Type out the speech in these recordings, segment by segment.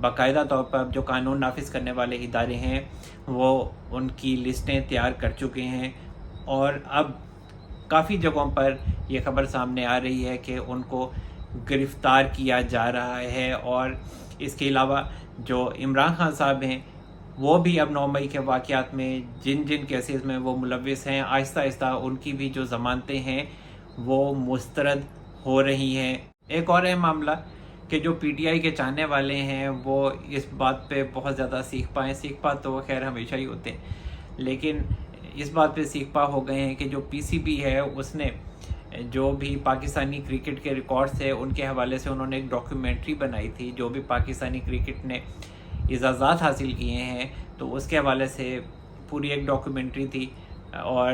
باقاعدہ طور پر جو قانون نافذ کرنے والے ادارے ہیں وہ ان کی لسٹیں تیار کر چکے ہیں، اور اب کافی جگہوں پر یہ خبر سامنے آ رہی ہے کہ ان کو گرفتار کیا جا رہا ہے۔ اور اس کے علاوہ جو عمران خان صاحب ہیں وہ بھی اب 9 مئی کے واقعات میں جن جن کیسز میں وہ ملوث ہیں، آہستہ آہستہ ان کی بھی جو ضمانتیں ہیں وہ مسترد ہو رہی ہیں۔ ایک اور اہم معاملہ کہ جو پی ٹی آئی کے چاہنے والے ہیں وہ اس بات پہ بہت زیادہ سیکھ پا تو وہ خیر ہمیشہ ہی ہوتے ہیں، لیکن اس بات پہ سیکھ پا ہو گئے ہیں کہ جو پی سی بی ہے اس نے جو بھی پاکستانی کرکٹ کے ریکارڈز تھے ان کے حوالے سے انہوں نے ایک ڈاکیومنٹری بنائی تھی، جو بھی پاکستانی کرکٹ نے اعزازات حاصل کیے ہیں تو اس کے حوالے سے پوری ایک ڈاکیومنٹری تھی، اور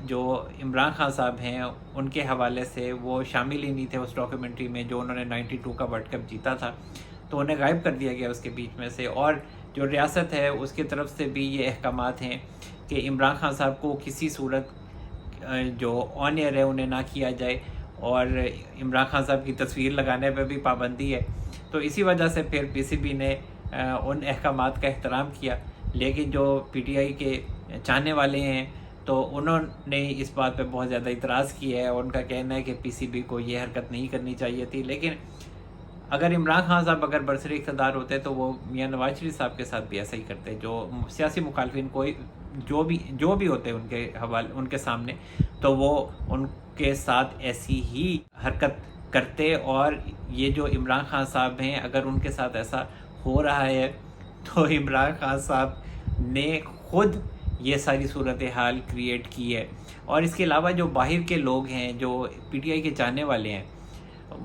جو عمران خان صاحب ہیں ان کے حوالے سے وہ شامل ہی نہیں تھے اس ڈاکیومنٹری میں، جو انہوں نے 92 کا ورلڈ کپ جیتا تھا تو انہیں غائب کر دیا گیا اس کے بیچ میں سے۔ اور جو ریاست ہے اس کی طرف سے بھی یہ احکامات ہیں کہ عمران خان صاحب کو کسی صورت جو آن ایئر ہے انہیں نہ کیا جائے، اور عمران خان صاحب کی تصویر لگانے پہ بھی پابندی ہے۔ تو اسی وجہ سے پھر پی سی بی نے ان احکامات کا احترام کیا، لیکن جو پی ٹی آئی کے چاہنے والے ہیں تو انہوں نے اس بات پہ بہت زیادہ اعتراض کیا ہے، اور ان کا کہنا ہے کہ پی سی بی کو یہ حرکت نہیں کرنی چاہیے تھی۔ لیکن اگر عمران خان صاحب اگر برسر اقتدار ہوتے تو وہ میاں نواز شریف صاحب کے ساتھ بھی ایسا ہی کرتے، جو سیاسی مخالفین کوئی جو بھی ہوتے ان کے حوالے ان کے سامنے، تو وہ ان کے ساتھ ایسی ہی حرکت کرتے۔ اور یہ جو عمران خان صاحب ہیں اگر ان کے ساتھ ایسا ہو رہا ہے تو عمران خان صاحب نے خود یہ ساری صورتحال کریٹ کی ہے۔ اور اس کے علاوہ جو باہر کے لوگ ہیں جو پی ٹی آئی کے چاہنے والے ہیں،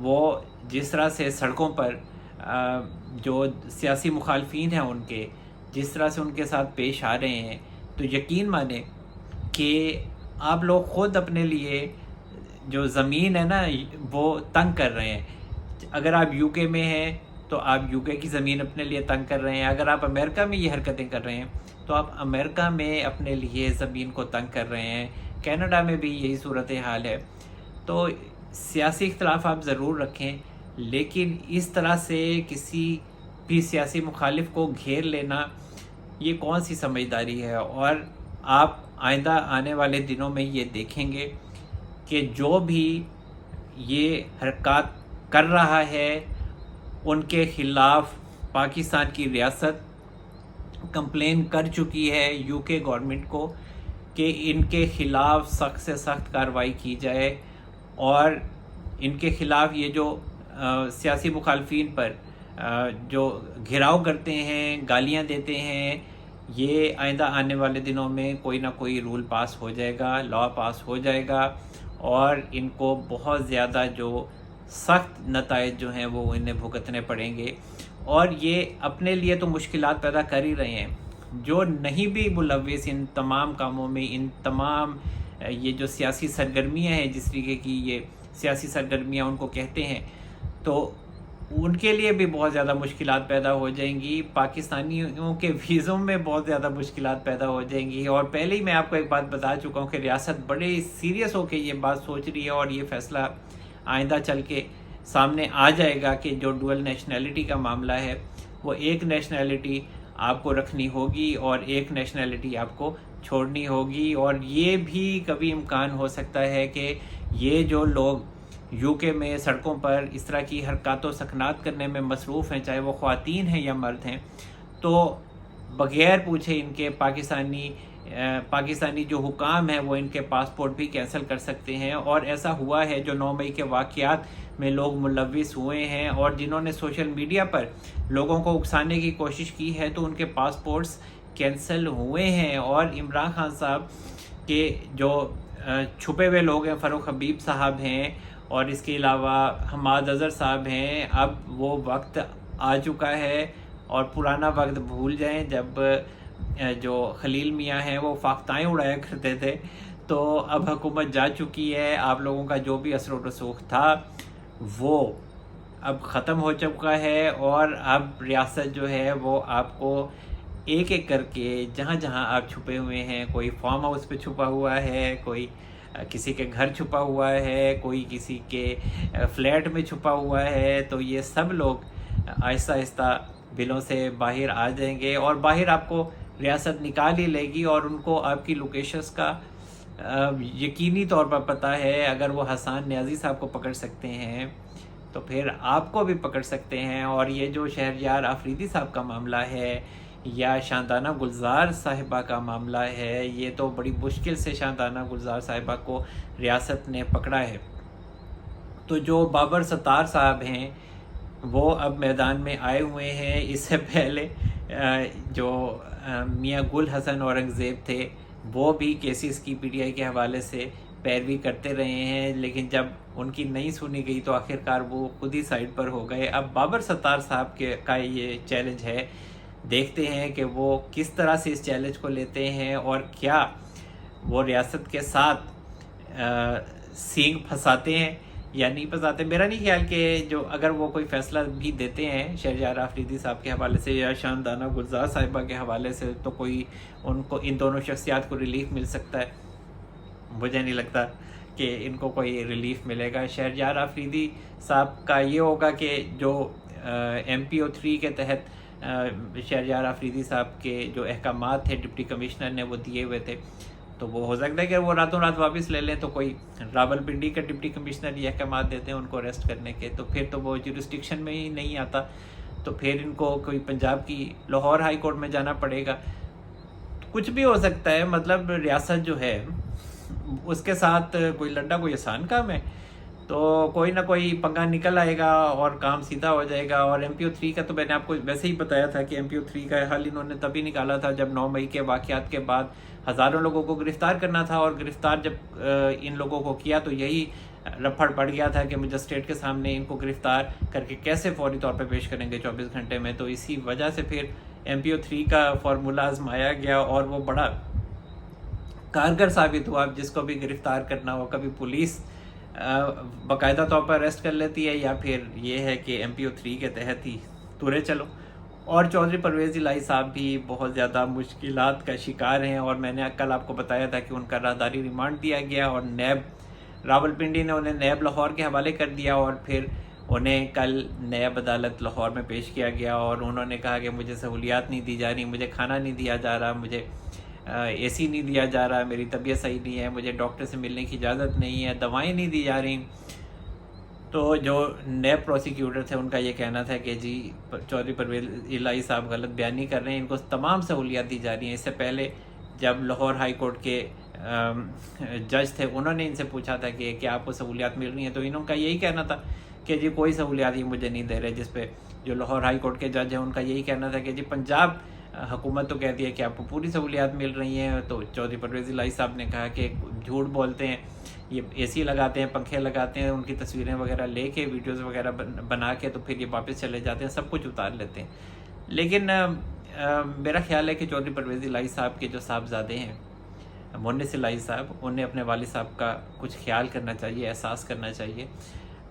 وہ جس طرح سے سڑکوں پر جو سیاسی مخالفین ہیں ان کے جس طرح سے ان کے ساتھ پیش آ رہے ہیں، تو یقین مانیں کہ آپ لوگ خود اپنے لیے جو زمین ہے نا وہ تنگ کر رہے ہیں۔ اگر آپ یو کے میں ہیں تو آپ یو کے کی زمین اپنے لیے تنگ کر رہے ہیں، اگر آپ امریکہ میں یہ حرکتیں کر رہے ہیں تو آپ امریکہ میں اپنے لیے زمین کو تنگ کر رہے ہیں، کینیڈا میں بھی یہی صورتحال ہے۔ تو سیاسی اختلاف آپ ضرور رکھیں، لیکن اس طرح سے کسی بھی سیاسی مخالف کو گھیر لینا یہ کون سی سمجھداری ہے؟ اور آپ آئندہ آنے والے دنوں میں یہ دیکھیں گے کہ جو بھی یہ حرکات کر رہا ہے ان کے خلاف پاکستان کی ریاست کمپلین کر چکی ہے یو کے گورنمنٹ کو کہ ان کے خلاف سخت سے سخت کارروائی کی جائے، اور ان کے خلاف یہ جو سیاسی مخالفین پر جو گھراؤ کرتے ہیں، گالیاں دیتے ہیں، یہ آئندہ آنے والے دنوں میں کوئی نہ کوئی رول پاس ہو جائے گا، لا پاس ہو جائے گا، اور ان کو بہت زیادہ جو سخت نتائج جو ہیں وہ انہیں بھگتنے پڑیں گے۔ اور یہ اپنے لیے تو مشکلات پیدا کر ہی رہے ہیں، جو نہیں بھی ملوث ان تمام کاموں میں، ان تمام یہ جو سیاسی سرگرمیاں ہیں جس طریقے کی یہ سیاسی سرگرمیاں ان کو کہتے ہیں، تو ان کے لیے بھی بہت زیادہ مشکلات پیدا ہو جائیں گی، پاکستانیوں کے ویزوں میں بہت زیادہ مشکلات پیدا ہو جائیں گی۔ اور پہلے ہی میں آپ کو ایک بات بتا چکا ہوں کہ ریاست بڑے سیریس ہو کے یہ بات سوچ رہی ہے، اور یہ فیصلہ آئندہ چل کے سامنے آ جائے گا کہ جو ڈوئل نیشنلٹی کا معاملہ ہے وہ ایک نیشنلٹی آپ کو رکھنی ہوگی اور ایک نیشنلٹی آپ کو چھوڑنی ہوگی۔ اور یہ بھی کبھی امکان ہو سکتا ہے کہ یہ جو لوگ یو کے میں سڑکوں پر اس طرح کی حرکات و سکنات کرنے میں مصروف ہیں، چاہے وہ خواتین ہیں یا مرد ہیں، تو بغیر پوچھے ان کے پاکستانی جو حکام ہیں وہ ان کے پاسپورٹ بھی کینسل کر سکتے ہیں۔ اور ایسا ہوا ہے، جو 9 مئی کے واقعات میں لوگ ملوث ہوئے ہیں اور جنہوں نے سوشل میڈیا پر لوگوں کو اکسانے کی کوشش کی ہے، تو ان کے پاسپورٹس کینسل ہوئے ہیں۔ اور عمران خان صاحب کے جو چھپے ہوئے لوگ ہیں، فاروق حبیب صاحب ہیں، اور اس کے علاوہ حماد اظہر صاحب ہیں، اب وہ وقت آ چکا ہے، اور پرانا وقت بھول جائیں جب جو خلیل میاں ہیں وہ فاختائیں اڑایا کرتے تھے۔ تو اب حکومت جا چکی ہے، آپ لوگوں کا جو بھی اثر و رسوخ تھا وہ اب ختم ہو چکا ہے، اور اب ریاست جو ہے وہ آپ کو ایک ایک کر کے جہاں جہاں آپ چھپے ہوئے ہیں، کوئی فارم ہاؤس پہ چھپا ہوا ہے، کوئی کسی کے گھر چھپا ہوا ہے، کوئی کسی کے فلیٹ میں چھپا ہوا ہے، تو یہ سب لوگ آہستہ آہستہ بلوں سے باہر آ جائیں گے اور باہر آپ کو ریاست نکال ہی لے گی، اور ان کو آپ کی لوکیشنز کا یقینی طور پر پتہ ہے۔ اگر وہ حسان نیازی صاحب کو پکڑ سکتے ہیں تو پھر آپ کو بھی پکڑ سکتے ہیں۔ اور یہ جو شہریار آفریدی صاحب کا معاملہ ہے یا شاندانہ گلزار صاحبہ کا معاملہ ہے، یہ تو بڑی مشکل سے شاندانہ گلزار صاحبہ کو ریاست نے پکڑا ہے۔ تو جو بابر ستار صاحب ہیں وہ اب میدان میں آئے ہوئے ہیں۔ اس سے پہلے جو میاں گل حسن اورنگزیب تھے وہ بھی کیسز کی پی ٹی آئی کے حوالے سے پیروی کرتے رہے ہیں، لیکن جب ان کی نہیں سنی گئی تو آخرکار وہ خود ہی سائڈ پر ہو گئے۔ اب بابر ستار صاحب کا یہ چیلنج ہے، دیکھتے ہیں کہ وہ کس طرح سے اس چیلنج کو لیتے ہیں اور کیا وہ ریاست کے ساتھ سینگ پھنساتے ہیں یا نہیں پھنساتے۔ میرا نہیں خیال کہ جو اگر وہ کوئی فیصلہ بھی دیتے ہیں شہریار آفریدی صاحب کے حوالے سے یا شاندانہ گلزار صاحبہ کے حوالے سے تو کوئی ان کو ان دونوں شخصیات کو ریلیف مل سکتا ہے۔ مجھے نہیں لگتا کہ ان کو کوئی ریلیف ملے گا۔ شہریار آفریدی صاحب کا یہ ہوگا کہ جو ایم پی او 3 کے تحت شہریار آفریدی صاحب کے جو احکامات تھے ڈپٹی کمشنر نے وہ دیے ہوئے تھے، تو وہ ہو سکتا ہے کہ وہ راتوں رات واپس لے لیں، تو کوئی راولپنڈی کا ڈپٹی کمشنر یہ احکامات دیتے ہیں ان کو اریسٹ کرنے کے، تو پھر تو وہ جورسڈکشن میں ہی نہیں آتا، تو پھر ان کو کوئی پنجاب کی لاہور ہائی کورٹ میں جانا پڑے گا۔ کچھ بھی ہو سکتا ہے، مطلب ریاست جو ہے اس کے ساتھ کوئی لڑنا کوئی آسان کام ہے، تو کوئی نہ کوئی پنگا نکل آئے گا اور کام سیدھا ہو جائے گا۔ اور ایم پی او 3 کا تو میں نے آپ کو ویسے ہی بتایا تھا کہ ایم پی او 3 کا حل انہوں نے تبھی نکالا تھا جب 9 مئی کے واقعات کے بعد ہزاروں لوگوں کو گرفتار کرنا تھا، اور گرفتار جب ان لوگوں کو کیا تو یہی رپھڑ پڑ گیا تھا کہ مجسٹریٹ کے سامنے ان کو گرفتار کر کے کیسے فوری طور پہ پیش کریں گے 24 گھنٹے میں۔ تو اسی وجہ سے پھر ایم پی او 3 کا فارمولہ آزمایا گیا اور وہ بڑا کارگر ثابت ہوا۔ جس کو بھی گرفتار کرنا ہو، کبھی پولیس باقاعدہ طور پر اریسٹ کر لیتی ہے یا پھر یہ ہے کہ ایم پی او 3 کے تحت ہی تورے چلو۔ اور چودھری پرویز الہی صاحب بھی بہت زیادہ مشکلات کا شکار ہیں، اور میں نے کل آپ کو بتایا تھا کہ ان کا راہداری ریمانڈ دیا گیا اور نیب راولپنڈی نے انہیں نیب لاہور کے حوالے کر دیا، اور پھر انہیں کل نیب عدالت لاہور میں پیش کیا گیا، اور انہوں نے کہا کہ مجھے سہولیات نہیں دی جا رہی، مجھے کھانا نہیں دیا جا رہا، مجھے اے سی نہیں دیا جا رہا، میری طبیعت صحیح نہیں ہے، مجھے ڈاکٹر سے ملنے کی اجازت نہیں ہے، دوائیں نہیں دی جا رہی۔ تو جو نیب پروسیکیوٹر تھے ان کا یہ کہنا تھا کہ جی چودھری پرویز الہی صاحب غلط بیانی کر رہے ہیں، ان کو تمام سہولیات دی جا رہی ہیں۔ اس سے پہلے جب لاہور ہائی کورٹ کے جج تھے انہوں نے ان سے پوچھا تھا کہ کیا آپ کو سہولیات مل رہی ہیں، تو انہوں کا یہی کہنا تھا کہ جی کوئی سہولیات ہی مجھے نہیں دے رہے، جس پہ جو لاہور ہائی کورٹ کے جج ہیں ان کا یہی کہنا تھا کہ جی پنجاب حکومت تو کہتی ہے کہ آپ کو پوری سہولیات مل رہی ہیں۔ تو چودھری پرویز الہی صاحب نے کہا کہ جھوٹ بولتے ہیں، یہ اے سی لگاتے ہیں، پنکھے لگاتے ہیں، ان کی تصویریں وغیرہ لے کے ویڈیوز وغیرہ بنا کے تو پھر یہ واپس چلے جاتے ہیں، سب کچھ اتار لیتے ہیں۔ لیکن میرا خیال ہے کہ چودھری پرویز الہی صاحب کے جو صاحبزادے ہیں مونس الہی صاحب، انہیں اپنے والد صاحب کا کچھ خیال کرنا چاہیے، احساس کرنا چاہیے،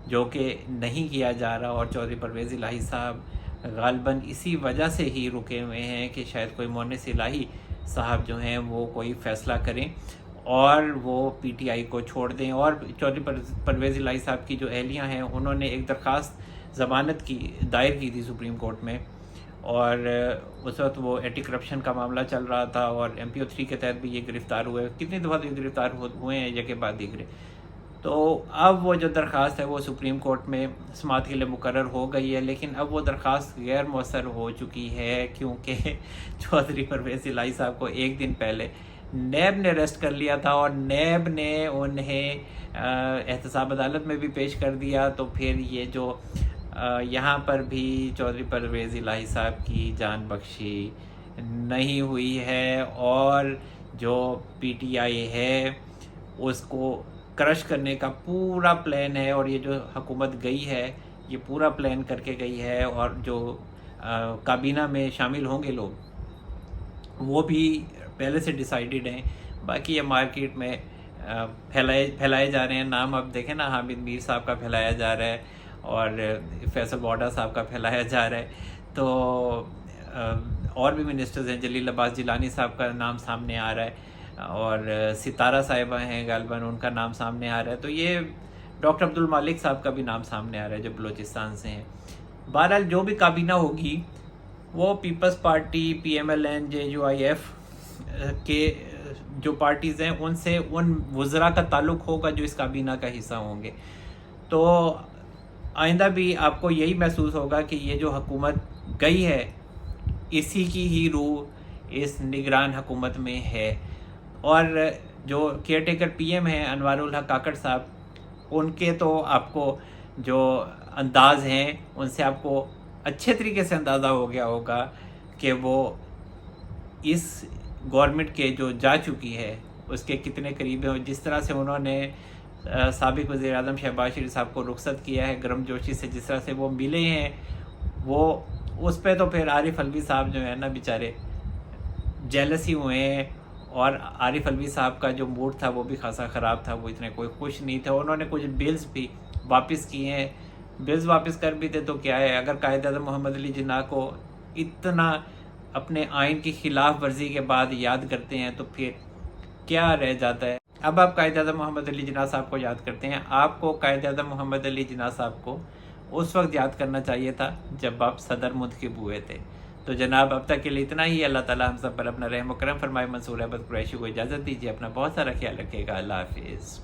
جو کہ نہیں کیا جا رہا۔ اور چودھری پرویز الہی صاحب غالباً اسی وجہ سے ہی رکے ہوئے ہیں کہ شاید کوئی مونس الہی صاحب جو ہیں وہ کوئی فیصلہ کریں اور وہ پی ٹی آئی کو چھوڑ دیں۔ اور چودھری پرویز الہی صاحب کی جو اہلیہ ہیں انہوں نے ایک درخواست ضمانت کی دائر کی تھی سپریم کورٹ میں، اور اس وقت وہ اینٹی کرپشن کا معاملہ چل رہا تھا اور ایم پی او 3 کے تحت بھی یہ گرفتار ہوئے، کتنی دفعہ تو یہ گرفتار ہوئے ہیں یک بعد دیگرے۔ تو اب وہ جو درخواست ہے وہ سپریم کورٹ میں سماعت کے لیے مقرر ہو گئی ہے، لیکن اب وہ درخواست غیر مؤثر ہو چکی ہے کیونکہ چودھری پرویز الہی صاحب کو ایک دن پہلے نیب نے اریسٹ کر لیا تھا، اور نیب نے انہیں احتساب عدالت میں بھی پیش کر دیا۔ تو پھر یہ جو یہاں پر بھی چودھری پرویز الہی صاحب کی جان بخشی نہیں ہوئی ہے، اور جو پی ٹی آئی ہے اس کو کرش کرنے کا پورا پلان ہے، اور یہ جو حکومت گئی ہے یہ پورا پلان کر کے گئی ہے، اور جو کابینہ میں شامل ہوں گے لوگ وہ بھی پہلے سے ڈیسائیڈڈ ہیں۔ باقی یہ مارکیٹ میں پھیلائے جا رہے ہیں نام، اب دیکھیں نا حامد میر صاحب کا پھیلایا جا رہا ہے اور فیصل واڈا صاحب کا پھیلایا جا رہا ہے، تو اور بھی منسٹرز ہیں، جلیل عباس جیلانی صاحب کا نام سامنے آ رہا ہے، اور ستارہ صاحبہ ہیں غالباً ان کا نام سامنے آ رہا ہے، تو یہ ڈاکٹر عبد المالک صاحب کا بھی نام سامنے آ رہا ہے جو بلوچستان سے ہیں۔ بہرحال جو بھی کابینہ ہوگی وہ پیپلز پارٹی PMLN JUIF کے جو پارٹیز ہیں ان سے ان وزراء کا تعلق ہوگا جو اس کابینہ کا حصہ ہوں گے. تو آئندہ بھی آپ کو یہی محسوس ہوگا کہ یہ جو حکومت گئی ہے اسی کی ہی روح اس نگران حکومت میں ہے. اور جو کیئر ٹیکر PM ہیں انوار الحق کاکڑ صاحب، ان کے تو آپ کو جو انداز ہیں ان سے آپ کو اچھے طریقے سے اندازہ ہو گیا ہوگا کہ وہ اس گورنمنٹ کے جو جا چکی ہے اس کے کتنے قریب ہیں. جس طرح سے انہوں نے سابق وزیر اعظم شہباز شریف صاحب کو رخصت کیا ہے گرم جوشی سے، جس طرح سے وہ ملے ہیں، وہ اس پہ تو پھر عارف علوی صاحب جو ہے نا بیچارے جیلس ہی ہوئے ہیں. اور عارف علوی صاحب کا جو موڈ تھا وہ بھی خاصا خراب تھا، وہ اتنے کوئی خوش نہیں تھے. انہوں نے کچھ بلز بھی واپس کیے ہیں. بلز واپس کر بھی تھے تو کیا ہے، اگر قائد اعظم محمد علی جناح کو اتنا اپنے آئین کی خلاف ورزی کے بعد یاد کرتے ہیں تو پھر کیا رہ جاتا ہے. اب آپ قائد اعظم محمد علی جناح صاحب کو یاد کرتے ہیں. آپ کو قائد اعظم محمد علی جناح صاحب کو اس وقت یاد کرنا چاہیے تھا جب آپ صدر منتخب ہوئے تھے. تو جناب اب تک کے لیے اتنا ہی. اللہ تعالیٰ ہم سب پر اپنا رحم و کرم فرمائے. منصور احمد قریشی کو اجازت دیجیے. اپنا بہت سارا خیال رکھیے گا. اللہ حافظ.